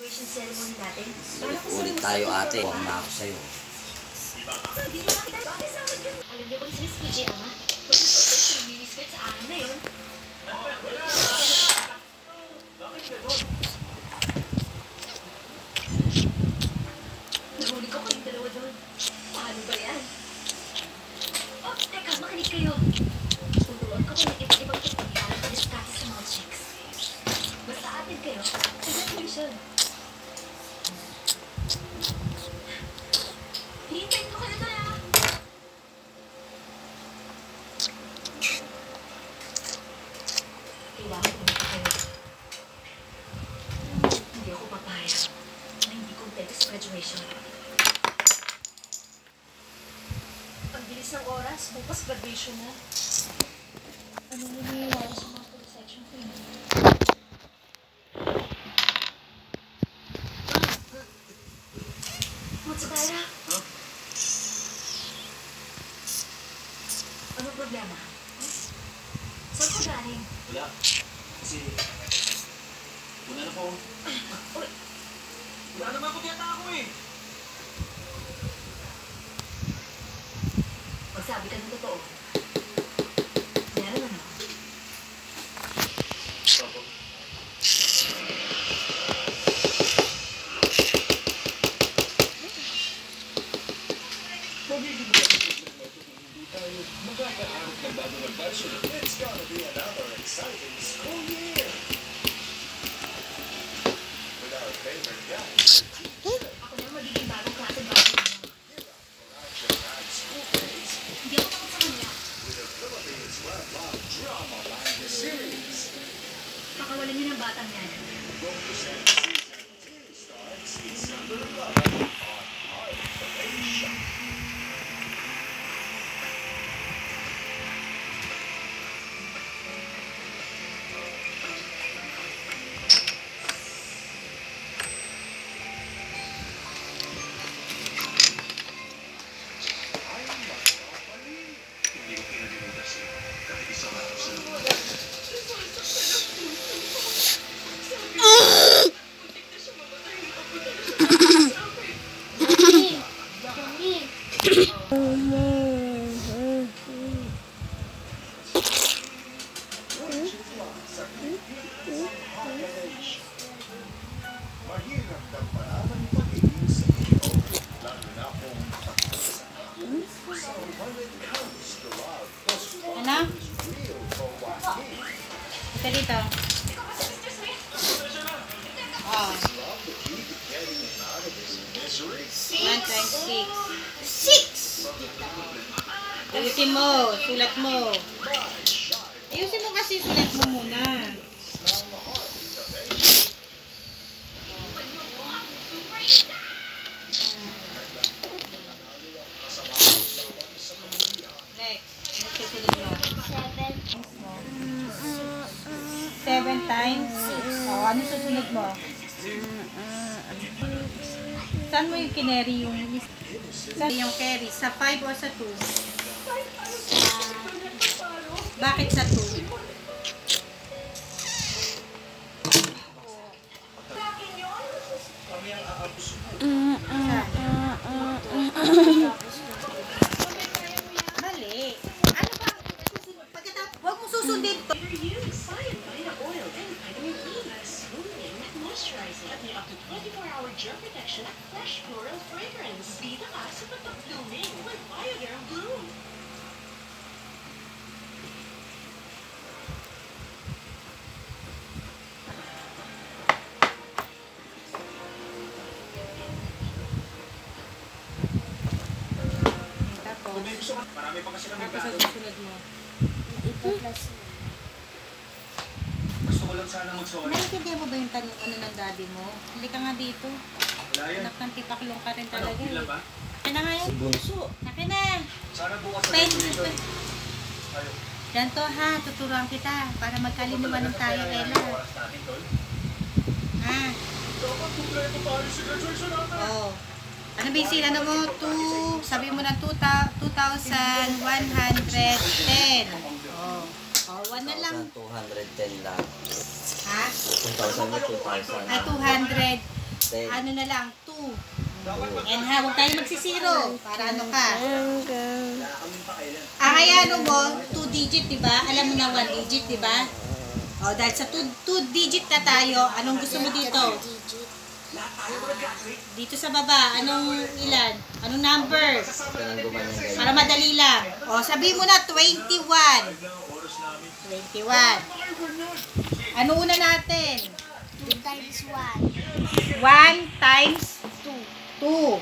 ceremony natin. Ulit tayo ate. Huwag na ako sa'yo. Alam niyo kung si Miss PJ, ama? Pag-isip ko sa akin na yun. Nahuli ko kayong dalawa doon. Paano ba yan? Oh, teka, makinig kayo. Tuturuan ko kayo ng iba't-ibang teknik para padiskarte sa mga chicks. Basta atin kayo sa graduation. Hintayin ko kayo doon, ah! Iwanan ko kayo. Hindi ako papayag na hindi kontento sa graduation. Ang bilis ng oras, bukas graduation na. Ano yung nangyayari sa mga photo section ko yun? Matsubara? Huh? Anong problema? Saan ko galing? Wala. Kasi, wala na po. Uy! Wala naman ako tiyata ako eh. Magsabi ka ng totoo. Meron ano? Opo. Magiging hindi tayo magkakaarap ng bagong adventure. It's gonna be another exciting school year. With our favorite guys. Ako na magiging bagong klase bago mo. School days Hindi ako takot sa kanya. with the Philippines Love Drama Line series. Pakawalan niyo ng batang yan. Season 2 starts December 11 on Heart of Asia. Hindi ko pinalimutan siya. Kahit isang araw sa mahirap ng paraman pagiging sa iyo, lalo na kung so when it comes to love, Ano? real for what he Ito dito. Oh, love the key to getting him out of his misery. 126. 6! Ayusin mo. Sulat mo. Ayusin mo kasi sulat mo muna. Next. Ano susunod mo? 7 times 6. Oh, ano susunod mo? Saan mo yung kineri yung list? Saan yung carry? Sa 5 o sa 2? Bakit sa 2? Mali. Ano ba? Pagkatapos, huwag mo susundin to. Use cyanide oil and vitamin E. Smoothing, moisturizing, at may up to 24-hour germ protection at fresh floral fragrance. Bida ka sa pagpag-blooming with Bioderm Bloom. Tapos, Marami pa kasi kami tapos ang gagawin. susunod mo. Gusto ko lang sana mag-sorry. Naintindihan mo ba yung tanong ano ng daddy mo? Hindi ka nga dito. Wala yan. Anak ng tipaklong ka rin Ano, talaga ilan eh. ba? Akin na nga yun. Si Bunso. Akin na. Sana bukas sa Pen. graduation. Tayo. Ganto ha, tuturuan kita para magkalinawan tayo Ella. Oras natin, tol. Ha? Dapat kumpleto tayo sa graduation natin. Oh. Ano ba yung ano mo? Sabi mo na 2,110. Oh. Oh, 1 na lang. 210 lang. Ha? 2,000 na 2,000. Ah, 200. 10. ano na lang, 2. And ha, huwag tayo magsisiro. Para ano ka. Ang ano mo, 2 digit, di ba? Alam mo na 1 digit, di ba? O, dahil sa 2 digit na tayo, anong gusto mo dito? Dito sa baba, anong ilan? Anong number? Ganang gumanon ganyan. Para madali lang. O, sabihin mo na, 21. 21. Ano una natin? 2 times 1 1. times 2. 2.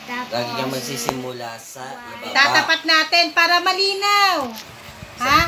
Tapos, Lagi kang magsisimula sa ibaba. Tatapat natin para malinaw. Ha?